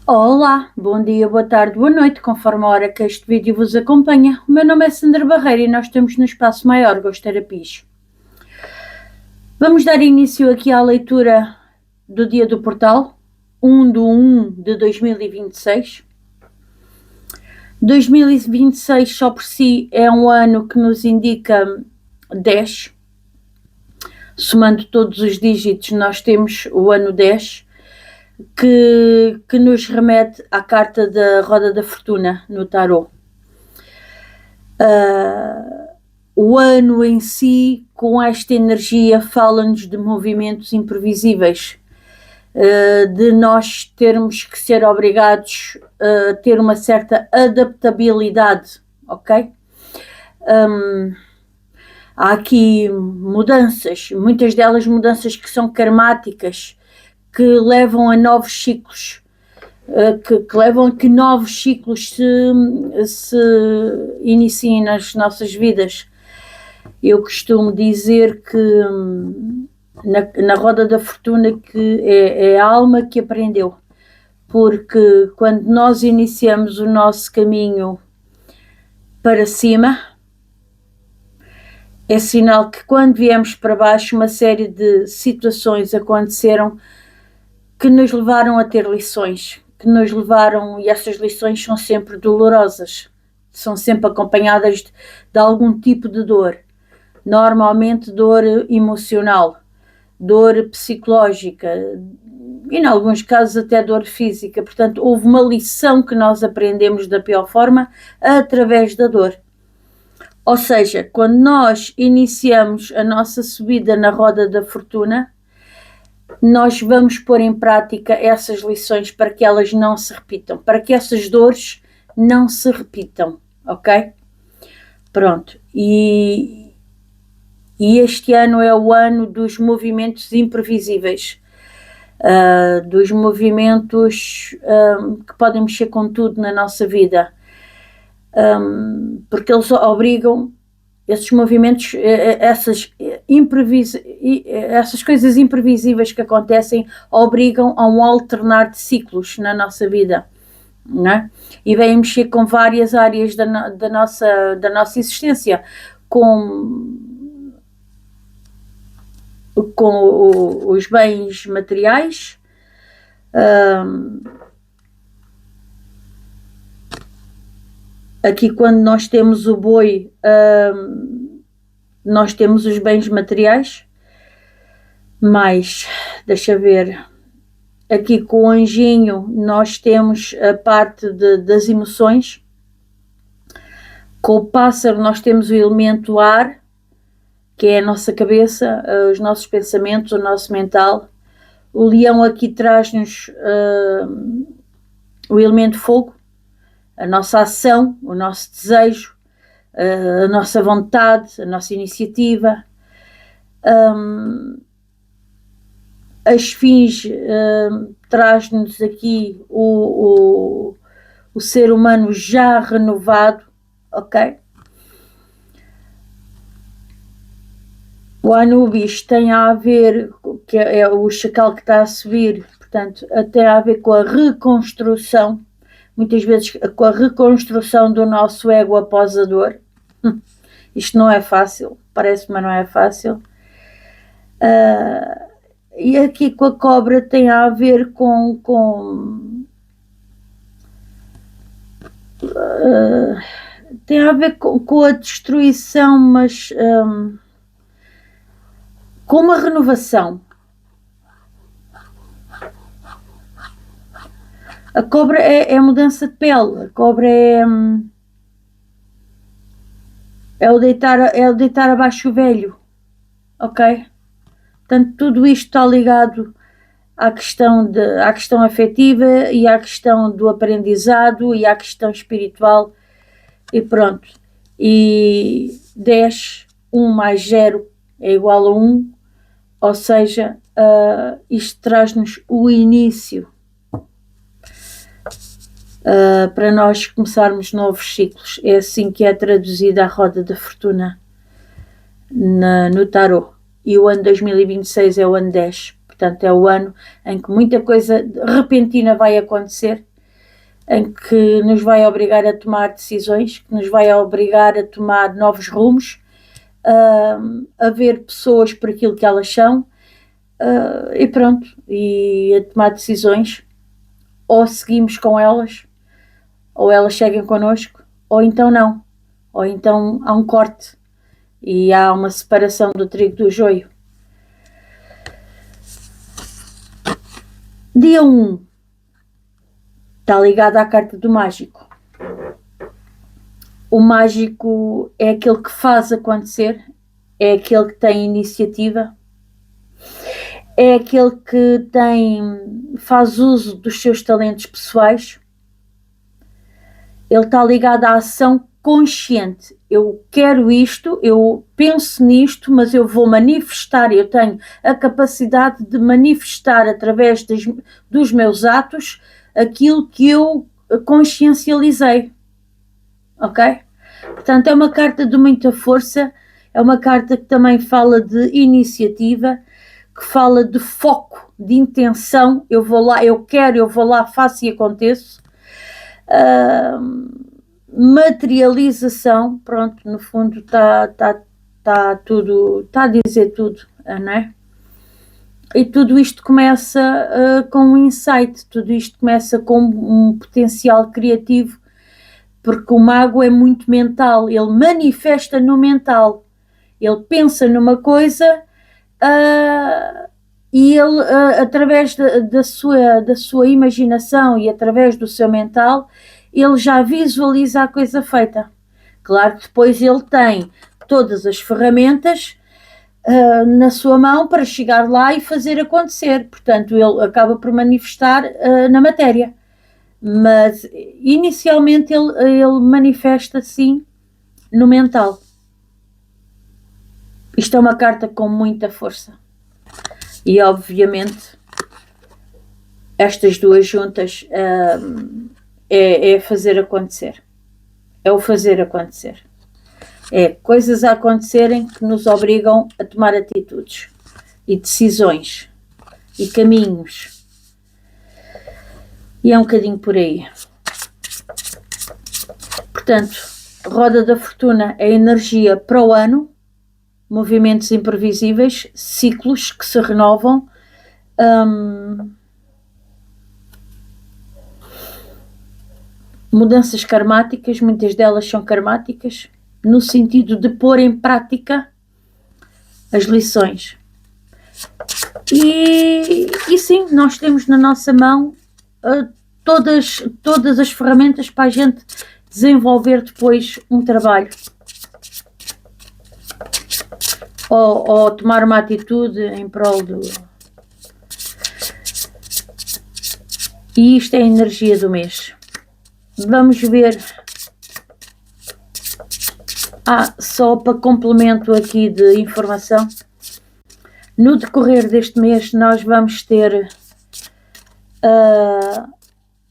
Olá, bom dia, boa tarde, boa noite, conforme a hora que este vídeo vos acompanha. O meu nome é Sandra Barreira e nós estamos no Espaço Maior Gosterapias. Vamos dar início aqui à leitura do dia do portal, 1/1/2026. 2026 só por si é um ano que nos indica 10. Somando todos os dígitos, nós temos o ano 10, que nos remete à carta da Roda da Fortuna no tarot. O ano em si, com esta energia, fala-nos de movimentos imprevisíveis, de nós termos que ser obrigados a ter uma certa adaptabilidade, ok? Há aqui mudanças, muitas delas mudanças que são karmáticas, que levam a novos ciclos, que levam a que novos ciclos se iniciem nas nossas vidas. Eu costumo dizer que na Roda da Fortuna que é a alma que aprendeu, porque quando nós iniciamos o nosso caminho para cima, é sinal que quando viemos para baixo uma série de situações aconteceram que nos levaram a ter lições, e essas lições são sempre dolorosas, são sempre acompanhadas de algum tipo de dor, normalmente dor emocional, dor psicológica e em alguns casos até dor física. Portanto, houve uma lição que nós aprendemos da pior forma através da dor. Ou seja, quando nós iniciamos a nossa subida na Roda da Fortuna, nós vamos pôr em prática essas lições para que elas não se repitam, para que essas dores não se repitam, ok? Pronto, e este ano é o ano dos movimentos imprevisíveis, dos movimentos que podem mexer com tudo na nossa vida, porque eles obrigam, esses movimentos, essas coisas imprevisíveis que acontecem obrigam a um alternar de ciclos na nossa vida, não é? E vêm mexer com várias áreas da nossa existência, com os bens materiais, aqui quando nós temos o boi, nós temos os bens materiais, mas, deixa ver, aqui com o anjinho nós temos a parte das emoções, com o pássaro nós temos o elemento ar, que é a nossa cabeça, os nossos pensamentos, o nosso mental. O leão aqui traz-nos o elemento fogo, a nossa ação, o nosso desejo, a nossa vontade, a nossa iniciativa. A esfinge traz-nos aqui o ser humano já renovado, ok? O Anubis tem a ver, que é o chacal que está a subir, portanto, tem a ver com a reconstrução, muitas vezes com a reconstrução do nosso ego após a dor. Isto não é fácil, parece-me, mas não é fácil. E aqui com a cobra tem a ver tem a ver com a destruição, mas com uma renovação. A cobra é mudança de pele, a cobra é o deitar abaixo o velho, ok? Portanto, tudo isto está ligado à questão afetiva e à questão do aprendizado e à questão espiritual, e pronto. E 10, 1 mais 0 é igual a 1, ou seja, isto traz-nos o início para nós começarmos novos ciclos. É assim que é traduzida a Roda da Fortuna no tarot. E o ano 2026 é o ano 10, portanto é o ano em que muita coisa repentina vai acontecer, em que nos vai obrigar a tomar decisões, que nos vai obrigar a tomar novos rumos, a ver pessoas por aquilo que elas são, e pronto, e a tomar decisões, ou seguimos com elas, ou elas seguem connosco, ou então não, ou então há um corte e há uma separação do trigo do joio. Dia 1 está ligado à carta do mágico. O mágico é aquele que faz acontecer, é aquele que tem iniciativa, é aquele que faz uso dos seus talentos pessoais. Ele está ligado à ação consciente. Eu quero isto, eu penso nisto, mas eu vou manifestar, eu tenho a capacidade de manifestar através dos meus atos aquilo que eu consciencializei. Ok? Portanto, é uma carta de muita força, é uma carta que também fala de iniciativa, que fala de foco, de intenção. Eu vou lá, eu quero, eu vou lá, faço e aconteço. Materialização, pronto, no fundo está tudo, está a dizer tudo, não é? E tudo isto começa com um insight, tudo isto começa com um potencial criativo, porque o mago é muito mental, ele manifesta no mental, ele pensa numa coisa e ele, através da sua imaginação e através do seu mental, ele já visualiza a coisa feita. Claro que depois ele tem todas as ferramentas na sua mão para chegar lá e fazer acontecer, portanto ele acaba por manifestar na matéria. Mas inicialmente ele manifesta sim no mental. Isto é uma carta com muita força. E obviamente estas duas juntas é fazer acontecer. É o fazer acontecer. É coisas a acontecerem que nos obrigam a tomar atitudes e decisões e caminhos. E é um bocadinho por aí. Portanto, roda da fortuna é energia para o ano, movimentos imprevisíveis, ciclos que se renovam, mudanças karmáticas, muitas delas são karmáticas, no sentido de pôr em prática as lições. E sim, nós temos na nossa mão todas as ferramentas para a gente desenvolver depois um trabalho ou tomar uma atitude em prol do... E isto é a energia do mês. Vamos ver. Só para complemento aqui de informação, no decorrer deste mês nós vamos ter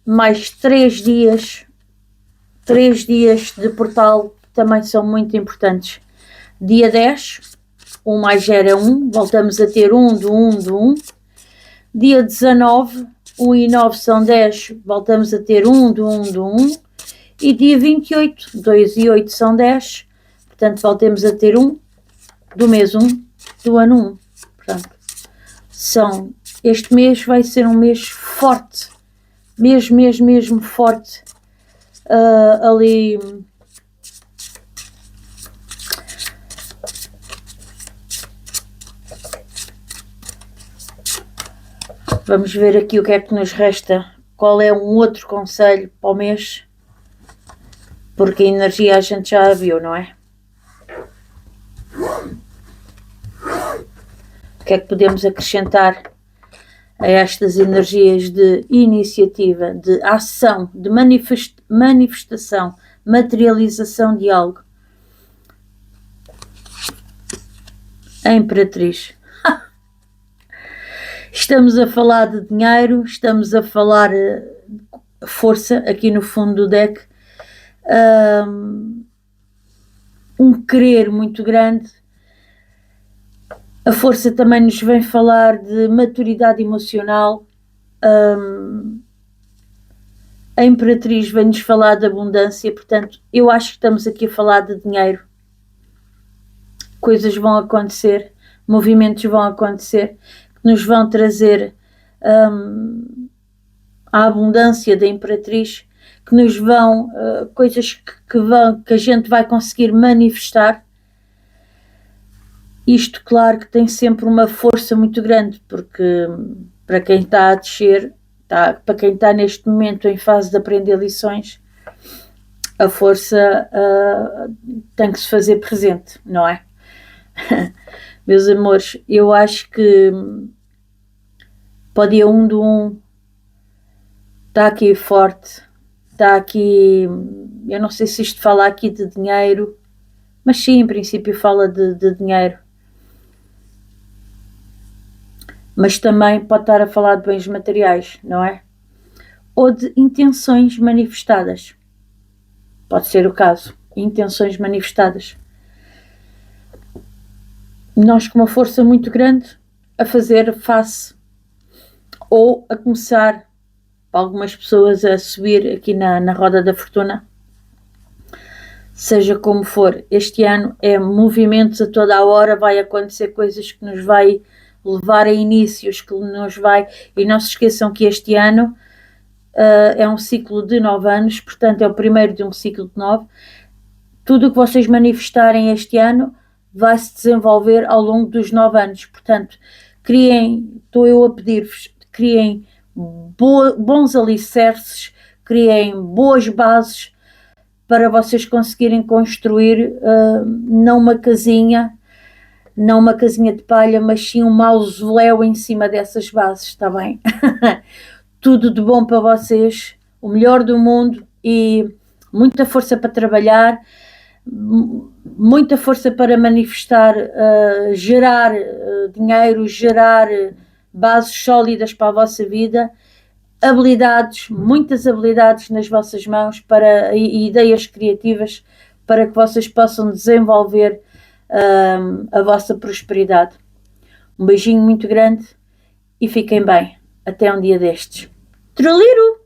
mais 3 dias de portal que também são muito importantes. Dia 10, 1 mais 0 é 1, voltamos a ter 1 do 1 do 1. Dia 19, 1 e 9 são 10, voltamos a ter 1 do 1 do 1. E dia 28, 2 e 8 são 10, portanto voltemos a ter 1 do mês 1 do ano 1. Portanto, este mês vai ser um mês forte, mesmo forte, ali vamos ver aqui o que é que nos resta, qual é um outro conselho para o mês, porque a energia a gente já a viu, não é? O que é que podemos acrescentar a estas energias de iniciativa, de ação, de manifestação, materialização de algo? A Imperatriz. Estamos a falar de dinheiro, estamos a falar força aqui no fundo do deck, um querer muito grande. A força também nos vem falar de maturidade emocional, A Imperatriz vem-nos falar de abundância, portanto, eu acho que estamos aqui a falar de dinheiro. Coisas vão acontecer, movimentos vão acontecer, que nos vão trazer a abundância da Imperatriz, que nos vão, coisas que a gente vai conseguir manifestar. Isto, claro, que tem sempre uma força muito grande, porque para quem está a descer, para quem está neste momento em fase de aprender lições, a força tem que se fazer presente, não é? Meus amores, eu acho que para o dia 1 do 1 está aqui forte, está aqui, eu não sei se isto fala aqui de dinheiro, mas sim, em princípio fala de dinheiro. Mas também pode estar a falar de bens materiais, não é? Ou de intenções manifestadas. Pode ser o caso. Intenções manifestadas. Nós com uma força muito grande a fazer face ou a começar, para algumas pessoas, a subir aqui na roda da fortuna. Seja como for, este ano é movimentos a toda a hora, vai acontecer coisas que nos vai levar a inícios, que nos vai... E não se esqueçam que este ano é um ciclo de 9 anos, portanto é o primeiro de um ciclo de 9. Tudo o que vocês manifestarem este ano vai se desenvolver ao longo dos 9 anos, portanto estou eu a pedir-vos, criem bons alicerces, criem boas bases para vocês conseguirem construir não uma casinha de palha, mas sim um mausoléu em cima dessas bases, está bem? Tudo de bom para vocês, o melhor do mundo e muita força para trabalhar, muita força para manifestar, gerar dinheiro, gerar bases sólidas para a vossa vida, habilidades, muitas habilidades nas vossas mãos e ideias criativas para que vocês possam desenvolver a vossa prosperidade. Um beijinho muito grande e fiquem bem. Até um dia destes. Troliro!